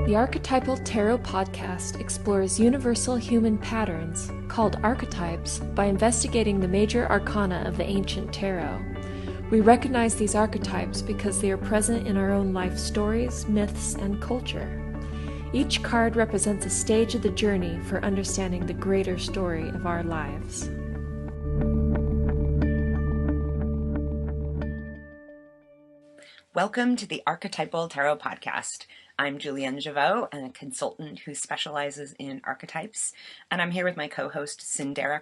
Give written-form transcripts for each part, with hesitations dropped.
The Archetypal Tarot Podcast explores universal human patterns, called archetypes, by investigating the major arcana of the ancient tarot. We recognize these archetypes because they are present in our own life stories, myths, and culture. Each card represents a stage of the journey for understanding the greater story of our lives. Welcome to the Archetypal Tarot Podcast. I'm Julienne, a consultant who specializes in archetypes, and I'm here with my co-host Cyndera,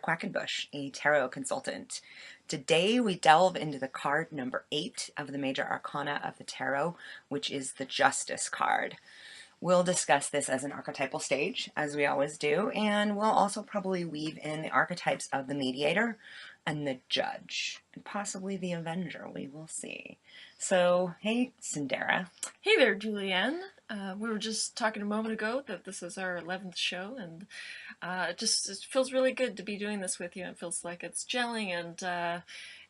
a tarot consultant. Today we delve into the card number 8 of the Major Arcana of the Tarot, which is the Justice card. We'll discuss this as an archetypal stage, as we always do, and we'll also probably weave in the archetypes of the Mediator and the Judge, and possibly the Avenger. We will see. So, hey, Cyndera. Hey there, Julienne. We were just talking a moment ago that this is our 11th show, and it feels really good to be doing this with you. It feels like it's gelling, and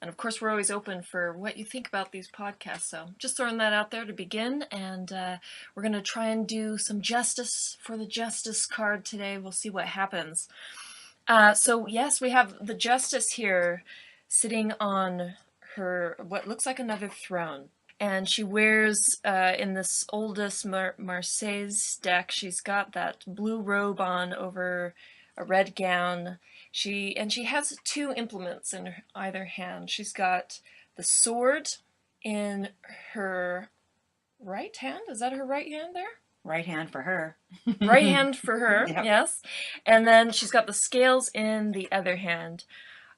of course we're always open for what you think about these podcasts. So just throwing that out there to begin, and we're going to try and do some justice for the Justice card today. We'll see what happens. So yes, we have the Justice here sitting on her, what looks like another throne. And she wears, in this oldest Marseilles deck, she's got that blue robe on over a red gown. She has 2 implements in either hand. She's got the sword in her right hand. Is that her right hand there? Right hand for her. Right hand for her, Yep. Yes. And then she's got the scales in the other hand.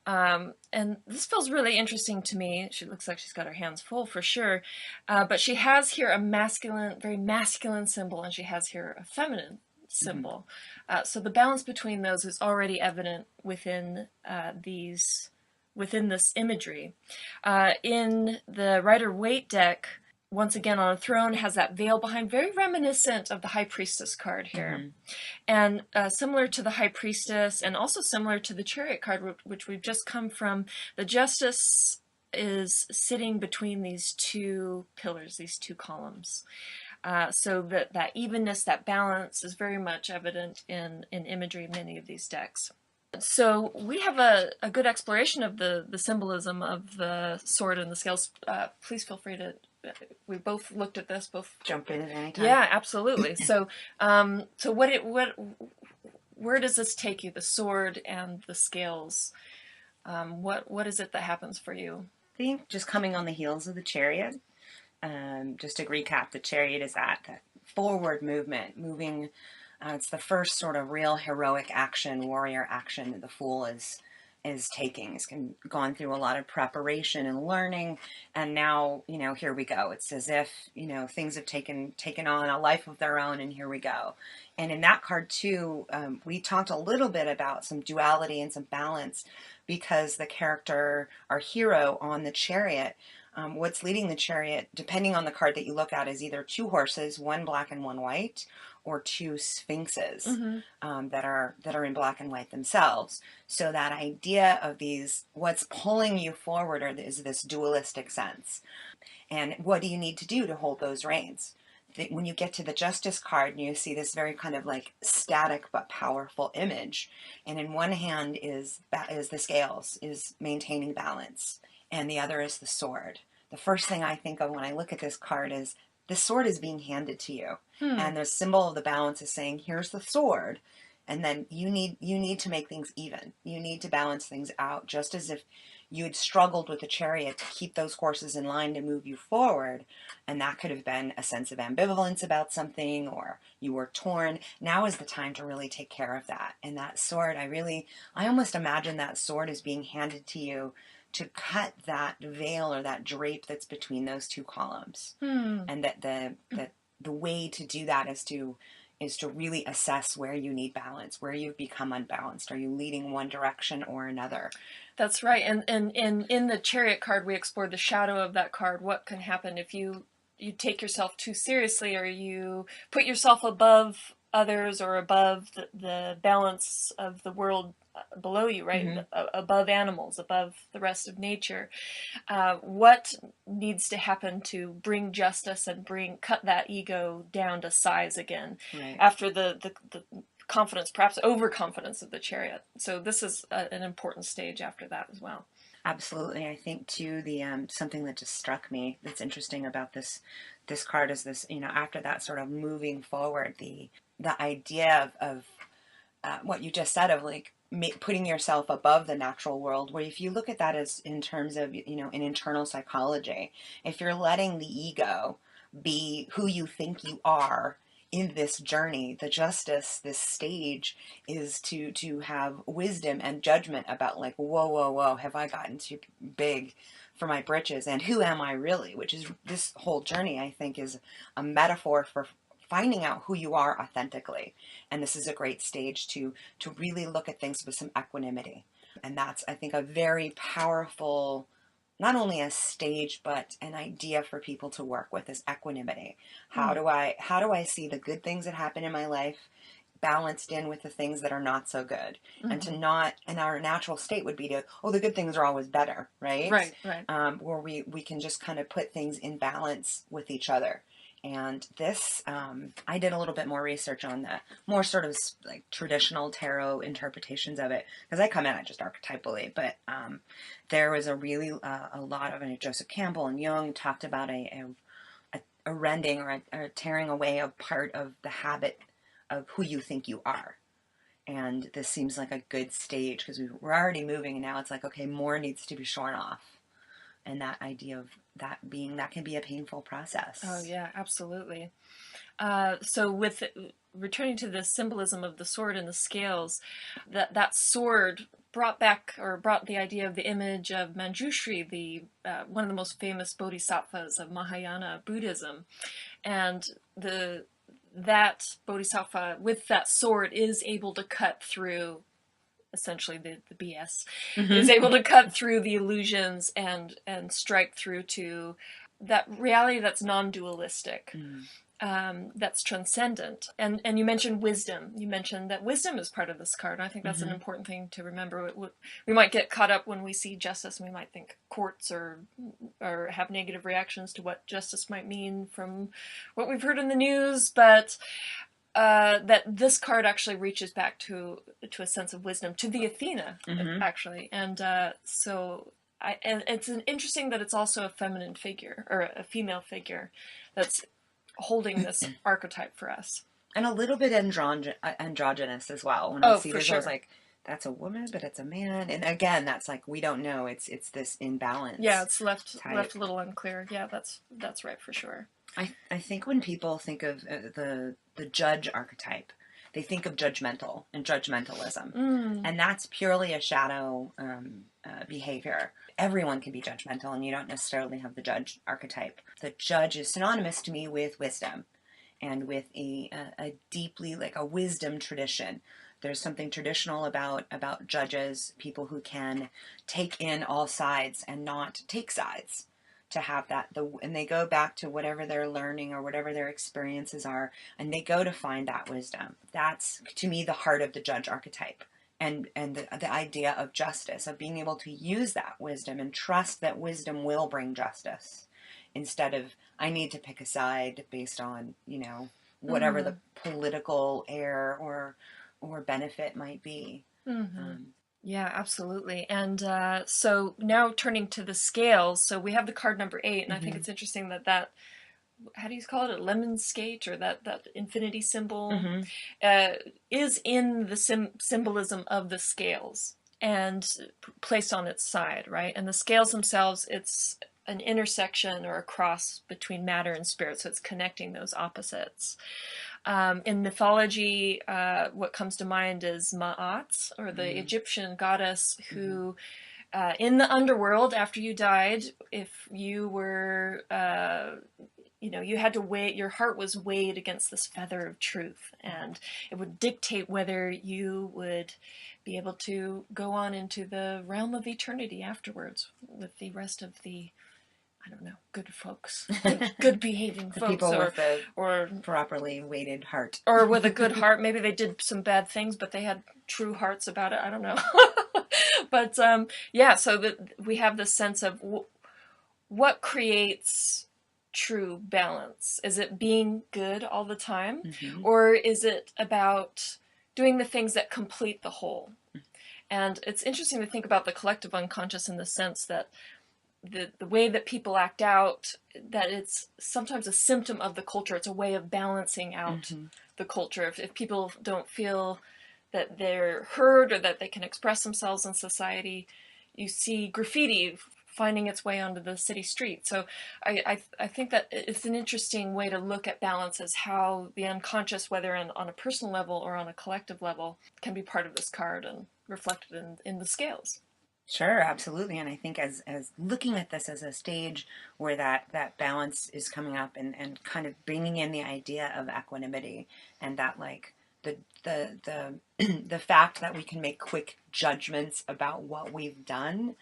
And this feels really interesting to me. She looks like she's got her hands full for sure. But she has here a masculine, very masculine symbol, and she has here a feminine symbol. So the balance between those is already evident within within this imagery. In the Rider-Waite deck, once again on a throne, has that veil behind, very reminiscent of the High Priestess card here. And similar to the High Priestess, and also similar to the Chariot card, which we've just come from, the Justice is sitting between these 2 pillars, these 2 columns. So that evenness, that balance is very much evident in imagery in many of these decks. So we have a good exploration of the symbolism of the sword and the scales. Please feel free to... We both looked at this. Both jump in at any time. Yeah, absolutely. So, where does this take you? The sword and the scales. What is it that happens for you? I think just coming on the heels of the Chariot. Just to recap, the Chariot is that forward movement, moving. It's the first sort of real heroic action, warrior action that the Fool is taking. He's gone through a lot of preparation and learning, and now, here we go. It's as if, things have taken on a life of their own, and here we go. And in that card too, we talked a little bit about some duality and some balance, because the character, our hero on the Chariot, what's leading the Chariot, depending on the card that you look at, is either 2 horses, one black and one white, or 2 sphinxes that are in black and white themselves. So that idea of these, what's pulling you forward is this dualistic sense. And what do you need to do to hold those reins? When you get to the Justice card, you see this very kind of like static but powerful image. And in one hand is the scales, is maintaining balance. And the other is the sword. The first thing I think of when I look at this card is the sword is being handed to you. And the symbol of the balance is saying, here's the sword. And then you need to make things even. You need to balance things out, just as if you had struggled with the Chariot to keep those horses in line to move you forward. And that could have been a sense of ambivalence about something, or you were torn. Now is the time to really take care of that. And that sword, I almost imagine that sword is being handed to you to cut that veil or that drape that's between those 2 columns. And that the way to do that is to really assess where you need balance, where you've become unbalanced. Are you leading one direction or another? That's right. And in the Chariot card, we explored the shadow of that card. What can happen if you take yourself too seriously, or you put yourself above others, or above the balance of the world below you, right? Mm-hmm. Above animals, above the rest of nature. What needs to happen to bring justice and cut that ego down to size again, Right. after the confidence, perhaps overconfidence of the Chariot. So this is an important stage after that as well. Absolutely. I think too, the something that just struck me that's interesting about this card is this, after that sort of moving forward, the idea of what you just said, of like putting yourself above the natural world, where if you look at that as in terms of, an internal psychology, if you're letting the ego be who you think you are in this journey, the justice, this stage, is to have wisdom and judgment about, like, whoa, have I gotten too big for my britches, and who am I really? Which is, this whole journey, I think, is a metaphor for finding out who you are authentically. And this is a great stage to really look at things with some equanimity. And that's, I think, a very powerful, not only a stage, but an idea for people to work with, is equanimity. How do I see the good things that happen in my life balanced in with the things that are not so good? And to not, and our natural state would be to, the good things are always better, right? Right. Where we can just kind of put things in balance with each other. And this, I did a little bit more research on that, more sort of like traditional tarot interpretations of it, because I come at it just archetypally. But there was a really a lot of it. Joseph Campbell and Jung talked about a rending or a tearing away of part of the habit of who you think you are. And this seems like a good stage, because we're already moving, and now it's like, okay, more needs to be shorn off. And that idea of that can be a painful process. Oh yeah, absolutely. So with returning to the symbolism of the sword and the scales, that sword brought the idea of the image of Manjushri, the one of the most famous bodhisattvas of Mahayana Buddhism, and that bodhisattva with that sword is able to cut through, essentially, the BS, is able to cut through the illusions and strike through to that reality that's non-dualistic, that's transcendent. And you mentioned wisdom. You mentioned that wisdom is part of this card. I think that's an important thing to remember. We might get caught up when we see justice, and we might think courts or have negative reactions to what justice might mean from what we've heard in the news, but that this card actually reaches back to a sense of wisdom, to the Athena, actually. And and it's interesting that it's also a feminine figure, or a female figure, that's holding this archetype for us. And a little bit androgynous as well. When I see this, sure. I was like, that's a woman, but it's a man. And again, that's like, we don't know. It's this imbalance. Yeah, it's left a little unclear. Yeah, that's right, for sure. I think when people think of the judge archetype, they think of judgmental and judgmentalism. And that's purely a shadow behavior. Everyone can be judgmental, and you don't necessarily have the judge archetype. The judge is synonymous to me with wisdom, and with a deeply, like, a wisdom tradition. There's something traditional about judges, people who can take in all sides and not take sides. To have that, and they go back to whatever they're learning or whatever their experiences are, and they go to find that wisdom. That's, to me, the heart of the judge archetype, and the idea of justice, of being able to use that wisdom and trust that wisdom will bring justice, instead of, I need to pick a side based on, whatever the political air or benefit might be. Yeah, absolutely. And so now turning to the scales, so we have the card number 8, and I think it's interesting that how do you call it, a lemon skate, or that infinity symbol, is in the symbolism of the scales and placed on its side, right? And the scales themselves, it's an intersection or a cross between matter and spirit, so it's connecting those opposites. In mythology, what comes to mind is Ma'at, or the Egyptian goddess who, in the underworld, after you died, if you were, you had to weigh, your heart was weighed against this feather of truth, and it would dictate whether you would be able to go on into the realm of eternity afterwards with the rest of the I don't know, good folks, good behaving The folks, people with the or properly weighted heart. or with a good heart. Maybe they did some bad things, but they had true hearts about it. I don't know. But yeah, so that we have this sense of what creates true balance. Is it being good all the time? Or is it about doing the things that complete the whole? And it's interesting to think about the collective unconscious in the sense that the way that people act out, that it's sometimes a symptom of the culture. It's a way of balancing out the culture. If people don't feel that they're heard or that they can express themselves in society, you see graffiti finding its way onto the city street. So I think that it's an interesting way to look at balance, as how the unconscious, whether on a personal level or on a collective level, can be part of this card and reflected in the scales. Sure, absolutely. And I think as looking at this as a stage where that balance is coming up, and kind of bringing in the idea of equanimity, and that like the fact that we can make quick judgments about what we've done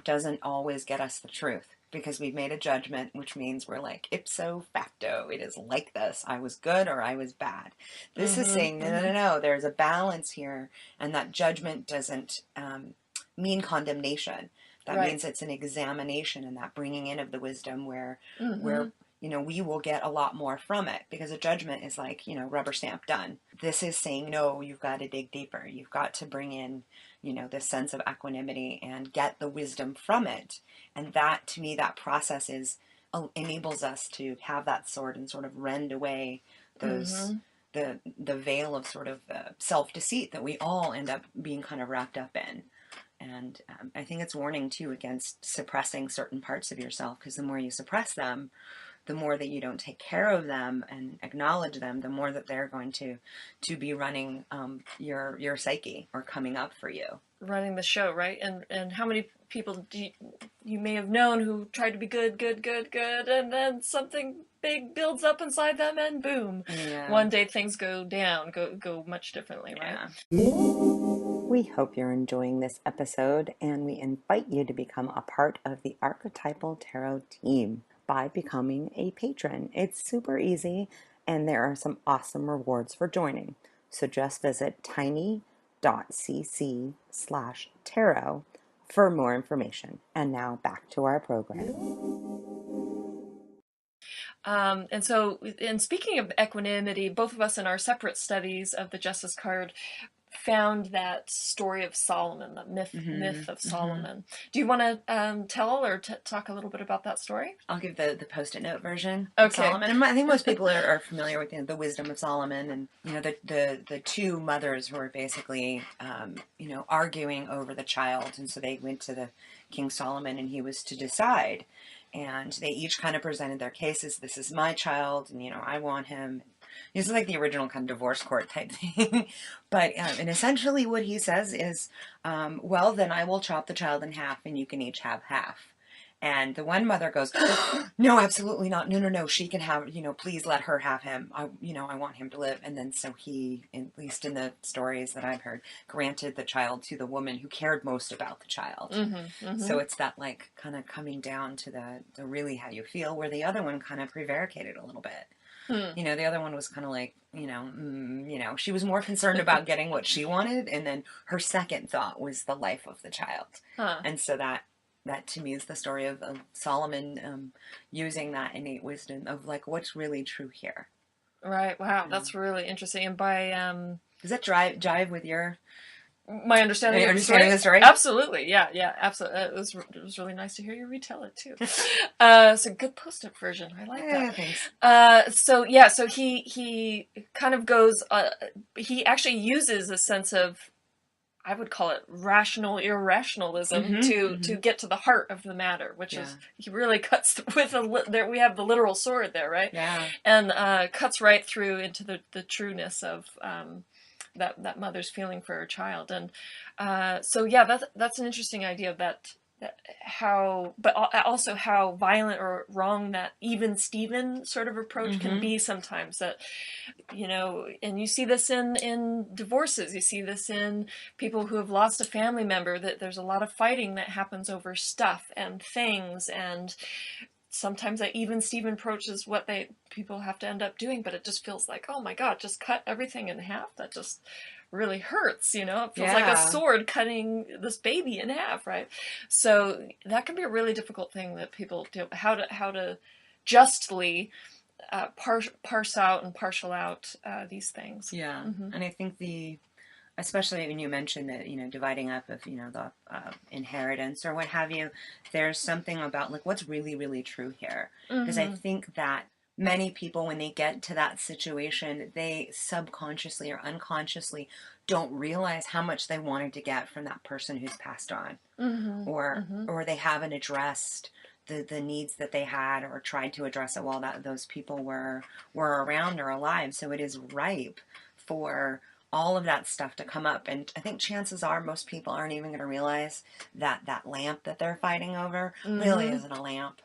doesn't always get us the truth, because we've made a judgment, which means we're like ipso facto, it is like this. I was good or I was bad. This is saying, no, there's a balance here, and that judgment doesn't mean condemnation. That means it's an examination, and that bringing in of the wisdom where we will get a lot more from it, because a judgment is like, rubber stamp, done. This is saying, no, you've got to dig deeper. You've got to bring in, this sense of equanimity and get the wisdom from it. And that, to me, that process enables us to have that sword and sort of rend away those, the veil of sort of self-deceit that we all end up being kind of wrapped up in. And I think it's warning, too, against suppressing certain parts of yourself, because the more you suppress them, the more that you don't take care of them and acknowledge them, the more that they're going to be running your psyche, or coming up for you. Running the show, right? And how many people you may have known who tried to be good, and then something big builds up inside them, and boom. Yeah. One day things go down, go much differently, right? Yeah. We hope you're enjoying this episode, and we invite you to become a part of the Archetypal Tarot team by becoming a patron. It's super easy, and there are some awesome rewards for joining. So just visit tiny.cc/tarot for more information. And now back to our program. And so, in speaking of equanimity, both of us in our separate studies of the Justice card found that story of Solomon, the myth of Solomon. Do you want to tell or talk a little bit about that story? I'll give the Post-it note version of Solomon. And I think most people are familiar with the wisdom of Solomon, and the two mothers who were basically arguing over the child, and so they went to the King Solomon, and he was to decide. And they each kind of presented their cases. This is my child, and I want him. This is like the original kind of divorce court type thing. But, and essentially what he says is, well, then I will chop the child in half, and you can each have half. And the one mother goes, no, absolutely not. No. She can have, please let her have him. I want him to live. And then so he, at least in the stories that I've heard, granted the child to the woman who cared most about the child. So it's that like kind of coming down to the really how you feel, where the other one kind of prevaricated a little bit. The other one was kind of like, she was more concerned about getting what she wanted, and then her second thought was the life of the child. And so that to me is the story of Solomon using that innate wisdom of like, what's really true here. Right. Wow. That's really interesting. And by does that jive with your my understanding of the story? Absolutely. Yeah, absolutely. It was really nice to hear you retell it too. It's a good post-it version. I like that. Thanks. So he kind of goes, he actually uses a sense of, I would call it rational irrationalism to get to the heart of the matter, which is, he really cuts with we have the literal sword there, right? Yeah. And cuts right through into the trueness of that mother's feeling for her child. And so that's an interesting idea, that but also how violent or wrong that even Steven sort of approach can be sometimes. That, and you see this in divorces, you see this in people who have lost a family member, that there's a lot of fighting that happens over stuff and things, and sometimes that even Steven approach is what people have to end up doing, but it just feels like, oh my God, just cut everything in half. That just really hurts, it feels like a sword cutting this baby in half, right? So that can be a really difficult thing that people do, how to justly parse out and partial out these things. Yeah. And I think especially when you mentioned that, dividing up of, the inheritance or what have you, there's something about like what's really, really true here. Because I think that many people, when they get to that situation, they subconsciously or unconsciously don't realize how much they wanted to get from that person who's passed on, or they haven't addressed the needs that they had, or tried to address it while those people were around or alive. So it is ripe for all of that stuff to come up. And I think chances are most people aren't even going to realize that that lamp that they're fighting over really isn't a lamp.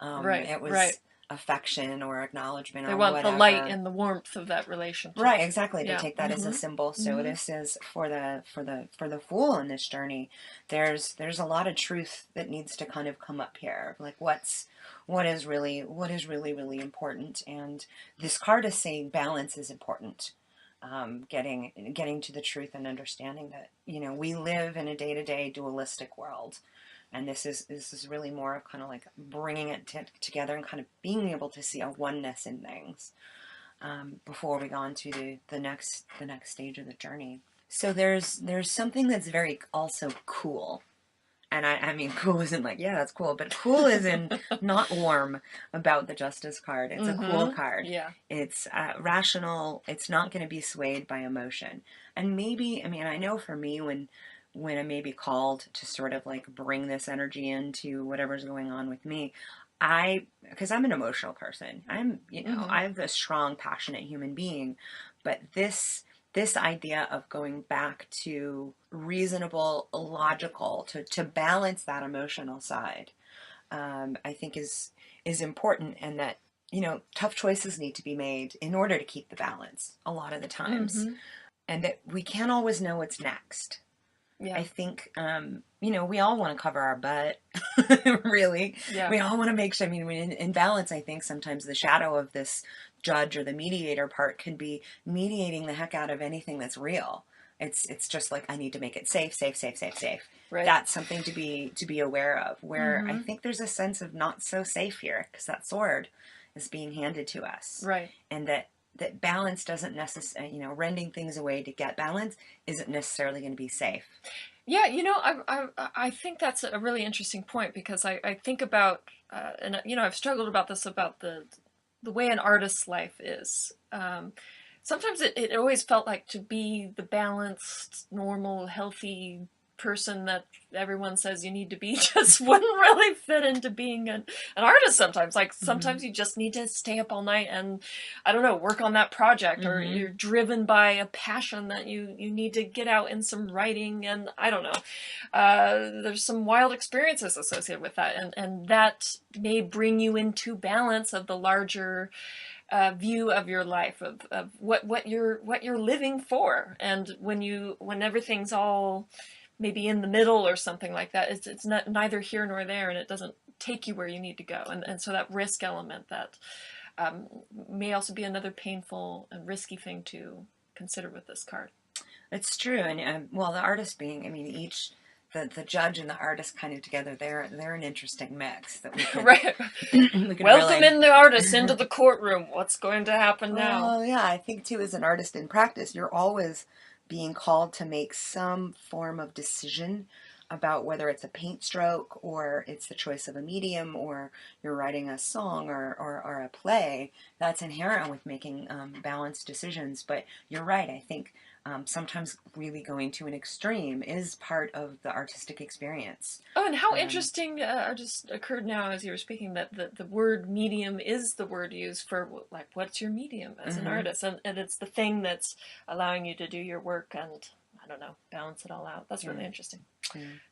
It was affection or acknowledgement, or whatever. They want the light and the warmth of that relationship. Right, exactly. They take that as a symbol. So this is for the fool in this journey. There's a lot of truth that needs to kind of come up here. Like what is really really important. And this card is saying balance is important. Getting to the truth and understanding that we live in a day-to-day dualistic world. And this is really more of kind of like bringing it together and kind of being able to see a oneness in things before we go on to the next stage of the journey. So there's something that's very also cool. And I mean, cool isn't like, yeah, that's cool, but cool is in not warm about the Justice card. It's a cool card. Yeah. It's rational. It's not going to be swayed by emotion. And maybe, I mean, I know for me, when I may be called to sort of like bring this energy into whatever's going on with me, because I'm an emotional person. I'm a strong, passionate human being, but this idea of going back to reasonable, logical, to balance that emotional side, I think is important, and that, tough choices need to be made in order to keep the balance a lot of the times, and that we can't always know what's next. Yeah. I think, we all want to cover our butt, really. Yeah. We all want to make sure, I mean, in balance, I think sometimes the shadow of this judge or the mediator part can be mediating the heck out of anything that's real. It's just like, I need to make it safe. Right. That's something to be aware of, where I think there's a sense of not so safe here, because that sword is being handed to us. Right. And that balance doesn't necessarily, rending things away to get balance isn't necessarily going to be safe. Yeah, I think that's a really interesting point, because I think about, and I've struggled about this, about the way an artist's life is. Sometimes it always felt like to be the balanced, normal, healthy person that everyone says you need to be just wouldn't really fit into being an artist sometimes. Like sometimes you just need to stay up all night and, I don't know, work on that project, or you're driven by a passion that you need to get out in some writing, and I don't know. There's some wild experiences associated with that, and that may bring you into balance of the larger view of your life, of what you're living for. And when everything's all maybe in the middle or something like that, it's not neither here nor there, and it doesn't take you where you need to go. And so that risk element, that may also be another painful and risky thing to consider with this card. It's true. And the artist being, I mean, the judge and the artist kind of together, they're an interesting mix that we could, right. Welcome in the artist into the courtroom. What's going to happen now? Oh yeah, I think too, as an artist in practice, you're always being called to make some form of decision about whether it's a paint stroke, or it's the choice of a medium, or you're writing a song or a play. That's inherent with making balanced decisions. But you're right, I think sometimes really going to an extreme is part of the artistic experience. Oh, and how interesting, just occurred now as you were speaking, that the word medium is the word used for, like, what's your medium as an artist? And it's the thing that's allowing you to do your work and, I don't know, balance it all out. That's really interesting.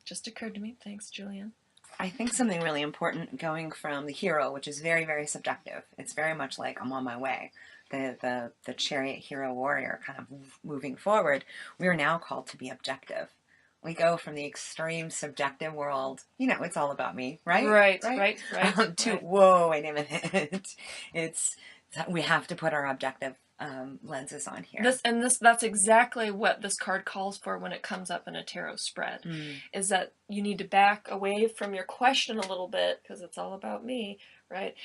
Just occurred to me. Thanks, Julienne. I think something really important going from the hero, which is very, very subjective. It's very much like I'm on my way. The chariot hero warrior kind of moving forward. We are now called to be objective. We go from the extreme subjective world, it's all about me, right? Right. To, Right. whoa, wait a minute. We have to put our objective lenses on here. That's exactly what this card calls for when it comes up in a tarot spread, is that you need to back away from your question a little bit, because it's all about me, right?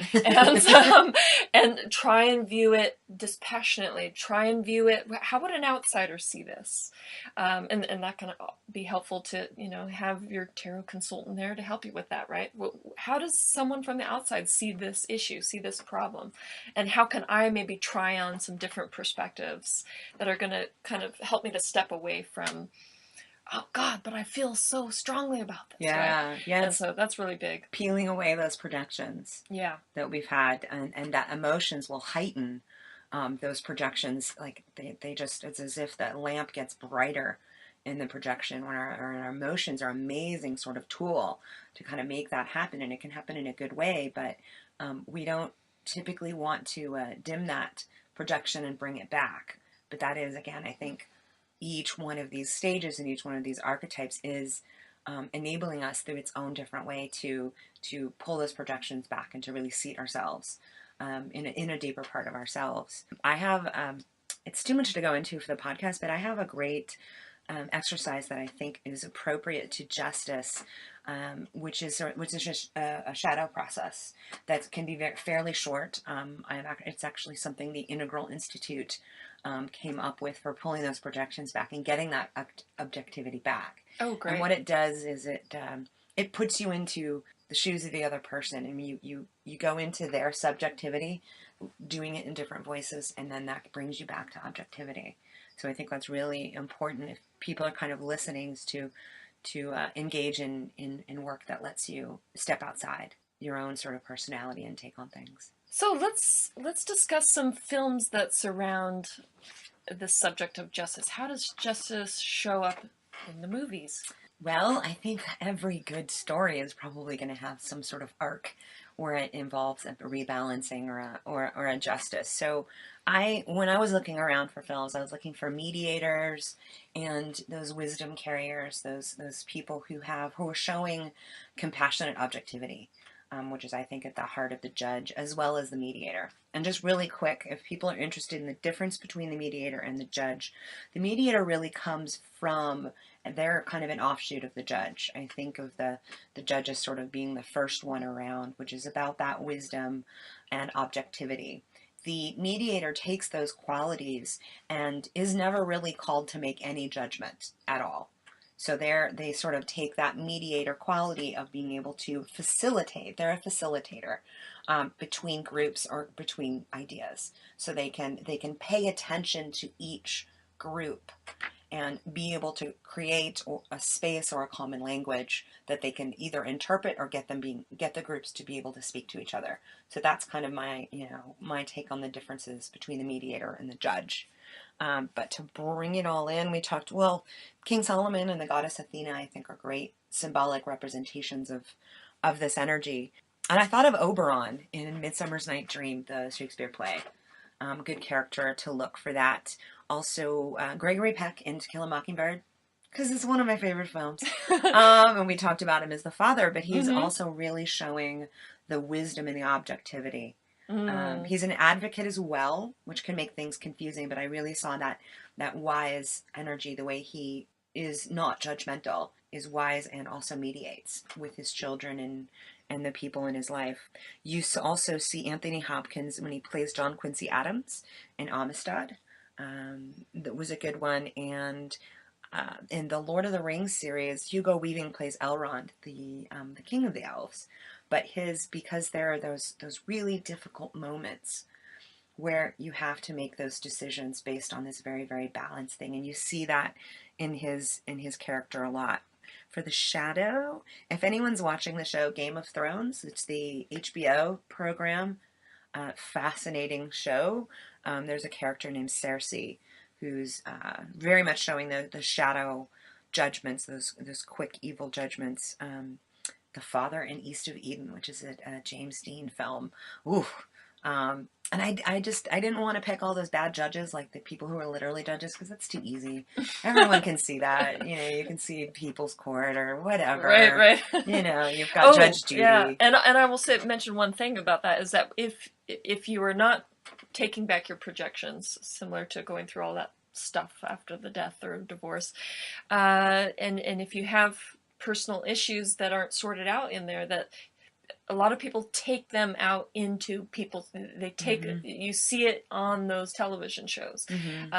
And try and view it dispassionately. Try and view it, how would an outsider see this? And that can be helpful to, have your tarot consultant there to help you with that, right? How does someone from the outside see this issue, see this problem? And how can I maybe try on some different perspectives that are going to kind of help me to step away from, oh God, but I feel so strongly about this. Yeah, right? yeah. And so that's really big. Peeling away those projections. Yeah. That we've had, and that emotions will heighten those projections. Like they just, it's as if that lamp gets brighter in the projection when our emotions are amazing sort of tool to kind of make that happen, and it can happen in a good way, but we don't typically want to dim that projection and bring it back. But that is, again, I think each one of these stages and each one of these archetypes is enabling us through its own different way to pull those projections back and to really seat ourselves in a deeper part of ourselves. I have, it's too much to go into for the podcast, but I have a great exercise that I think is appropriate to justice, which is just a shadow process that can be fairly short. It's actually something the Integral Institute came up with for pulling those projections back and getting that objectivity back. Oh, great. And what it does is it puts you into the shoes of the other person, and you go into their subjectivity, doing it in different voices, and then that brings you back to objectivity. So I think that's really important if people are kind of listening to engage in work that lets you step outside your own sort of personality and take on things. So let's discuss some films that surround the subject of justice. How does justice show up in the movies? Well, I think every good story is probably going to have some sort of arc where it involves a rebalancing or a justice. So when I was looking around for films, I was looking for mediators and those wisdom carriers, those people who are showing compassionate objectivity, which is, I think, at the heart of the judge as well as the mediator. And just really quick, if people are interested in the difference between the mediator and the judge, the mediator really comes from, they're kind of an offshoot of the judge. I think of the judge as sort of being the first one around, which is about that wisdom and objectivity. The mediator takes those qualities and is never really called to make any judgment at all. So they sort of take that mediator quality of being able to facilitate. They're a facilitator between groups or between ideas. So they can pay attention to each group and be able to create a space or a common language that they can either interpret or get the groups to be able to speak to each other. So that's kind of my take on the differences between the mediator and the judge. But to bring it all in, we talked, King Solomon and the goddess Athena, I think, are great symbolic representations of this energy. And I thought of Oberon in Midsummer's Night Dream, the Shakespeare play. Good character to look for that. Also, Gregory Peck in To Kill a Mockingbird, because it's one of my favorite films. And we talked about him as the father, but he's also really showing the wisdom and the objectivity. He's an advocate as well, which can make things confusing, but I really saw that wise energy, the way he is not judgmental, is wise and also mediates with his children and the people in his life. You also see Anthony Hopkins when he plays John Quincy Adams in Amistad. That was a good one. And in the Lord of the Rings series, Hugo Weaving plays Elrond, the king of the elves. But because there are those really difficult moments where you have to make those decisions based on this very, very balanced thing. And you see that in his character a lot. For the shadow, if anyone's watching the show Game of Thrones, it's the HBO program, fascinating show. There's a character named Cersei who's very much showing the shadow judgments, those quick evil judgments The Father in East of Eden, which is a James Dean film. Ooh. And I didn't want to pick all those bad judges, like the people who are literally judges, because that's too easy. Everyone can see that. You know, you can see People's Court or whatever. Right. You know, you've got Judge Judy. Yeah. And I will mention one thing about that is that if you are not taking back your projections, similar to going through all that stuff after the death or divorce, and if you have personal issues that aren't sorted out in there, that a lot of people take them out into people. They take you see it on those television shows.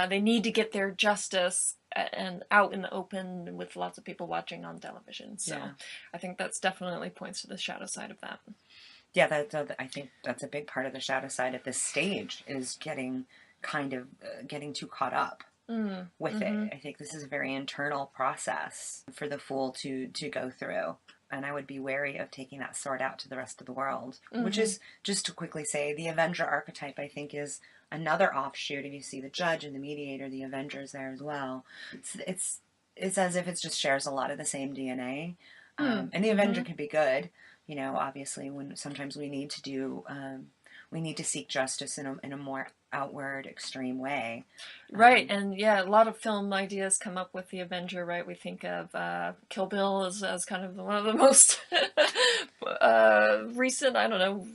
They need to get their justice and out in the open with lots of people watching on television. So I think that's definitely points to the shadow side of that. Yeah, I think that's a big part of the shadow side at this stage, is getting too caught up with it. I think this is a very internal process for the Fool to go through. And I would be wary of taking that sword out to the rest of the world, which is, just to quickly say, the Avenger archetype, I think, is another offshoot. If you see the Judge and the Mediator, the Avenger's there as well. It's as if it just shares a lot of the same DNA. And the Avenger can be good. You know, obviously, when sometimes we need to seek justice in a more outward, extreme way. Right, and a lot of film ideas come up with the Avenger, right? We think of Kill Bill as kind of one of the most recent, I don't know,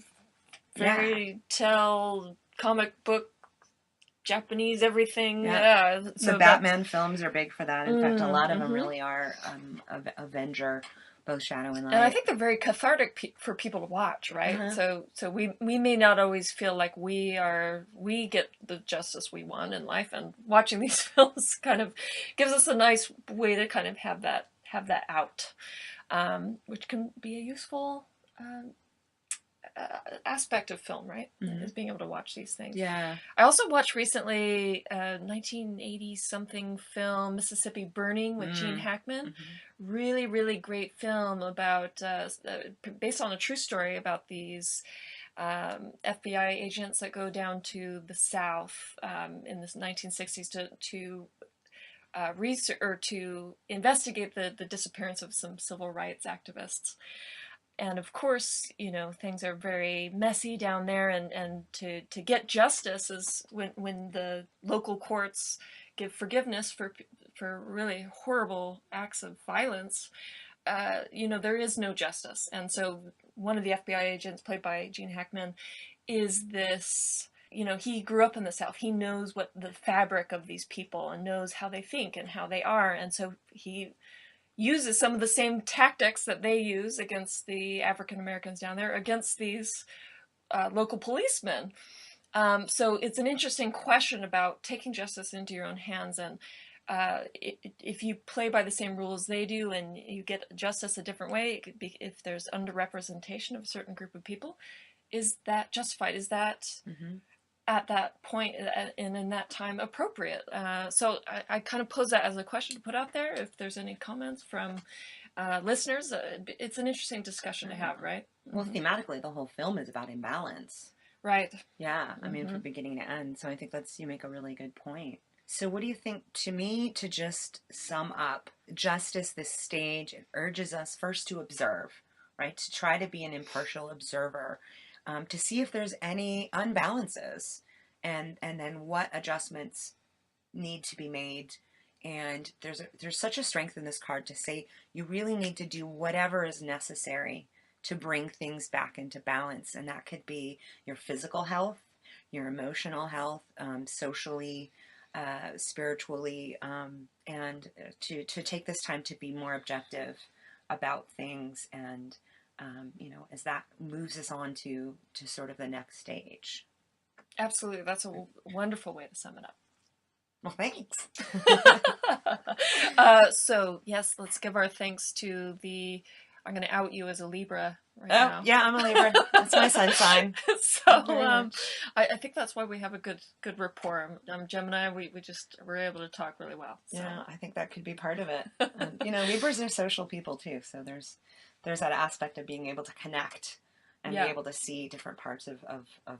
fairy tale, comic book, Japanese everything. So the Batman films are big for that. In fact, a lot of them really are Avenger, both shadow and light. And I think they're very cathartic for people to watch, right? So we may not always feel like we get the justice we want in life, and watching these films kind of gives us a nice way to kind of have that out, which can be a useful aspect of film, right? Is being able to watch these things. Yeah. I also watched recently a 1980-something film, Mississippi Burning, with Gene Hackman. Really, really great film about, based on a true story about these FBI agents that go down to the South in the 1960s to research or to investigate the disappearance of some civil rights activists. And of course, you know, things are very messy down there, and to get justice is when the local courts give forgiveness for really horrible acts of violence. You know, there is no justice. And so one of the FBI agents, played by Gene Hackman, is this, you know, he grew up in the South. He knows what the fabric of these people and knows how they think and how they are. And so he uses some of the same tactics that they use against the African Americans down there, against these local policemen. So it's an interesting question about taking justice into your own hands, and if you play by the same rules they do and you get justice a different way, it could be, if there's underrepresentation of a certain group of people, is that justified? Is that at that point and in that time appropriate? So I kind of pose that as a question to put out there. If there's any comments from listeners, it's an interesting discussion to have, right? Well, thematically, the whole film is about imbalance. Right. Yeah, I mean, from beginning to end. So I think you make a really good point. So what do you think, to me, to just sum up, justice, this stage, it urges us first to observe, right? To try to be an impartial observer, to see if there's any unbalances, and then what adjustments need to be made. And there's such a strength in this card to say you really need to do whatever is necessary to bring things back into balance. And that could be your physical health, your emotional health, socially, spiritually, and to take this time to be more objective about things, and you know, as that moves us on to sort of the next stage. Absolutely, that's a wonderful way to sum it up. Well, thanks. So yes, let's give our thanks to the. I'm going to out you as a Libra now. Yeah, I'm a Libra. That's my sun sign. So I think that's why we have a good rapport. I'm Gemini. We're able to talk really well. So. Yeah, I think that could be part of it. You know, Libras are social people too, so there's that aspect of being able to connect and Yeah. be able to see different parts of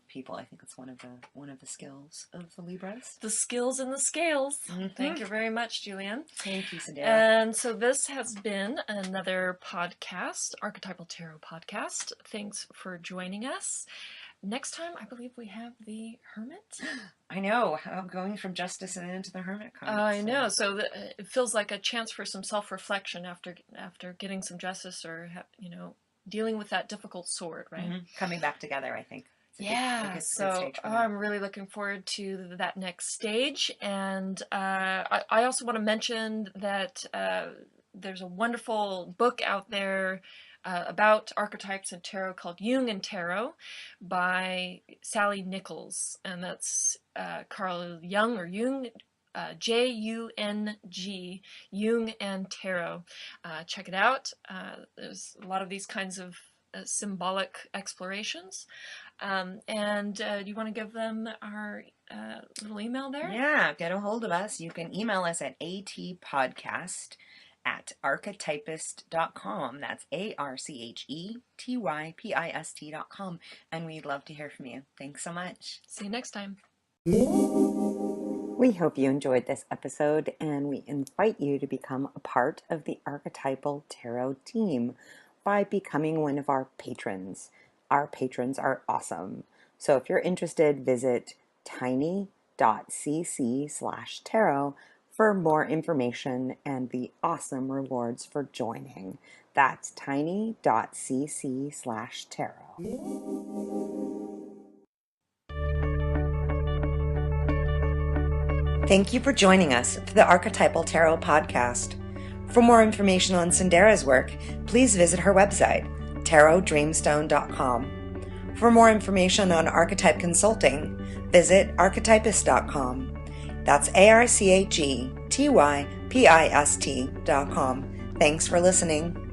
people. I think it's one of the skills of the Libras. The skills and the scales. Mhm. Thank you very much, Julienne. Thank you, Cyndera. And so this has been another podcast, Archetypal Tarot Podcast. Thanks for joining us. Next time, I believe we have the Hermit. I know, going from Justice and into the Hermit card. I know. So it feels like a chance for some self-reflection after getting some justice, or dealing with that difficult sword, right? Mm-hmm. Coming back together, I think. Yeah. So I'm really looking forward to that next stage, and I also want to mention that there's a wonderful book out there about archetypes and tarot called Jung and Tarot by Sally Nichols, and that's Carl Jung, or Jung, Jung, Jung and Tarot. Check it out. There's a lot of these kinds of symbolic explorations. And do you want to give them our little email there? Yeah, get a hold of us. You can email us at atpodcast@archetypist.com. That's ARCHETYPIST.com. And we'd love to hear from you. Thanks so much. See you next time. We hope you enjoyed this episode, and we invite you to become a part of the Archetypal Tarot team by becoming one of our patrons. Our patrons are awesome. So if you're interested, visit tiny.cc/tarot for more information and the awesome rewards for joining. That's tiny.cc/tarot. Thank you for joining us for the Archetypal Tarot Podcast. For more information on Cyndera's work, please visit her website, tarotdreamstone.com. For more information on archetype consulting, visit archetypist.com. That's ARCHETYPIST.com. Thanks for listening.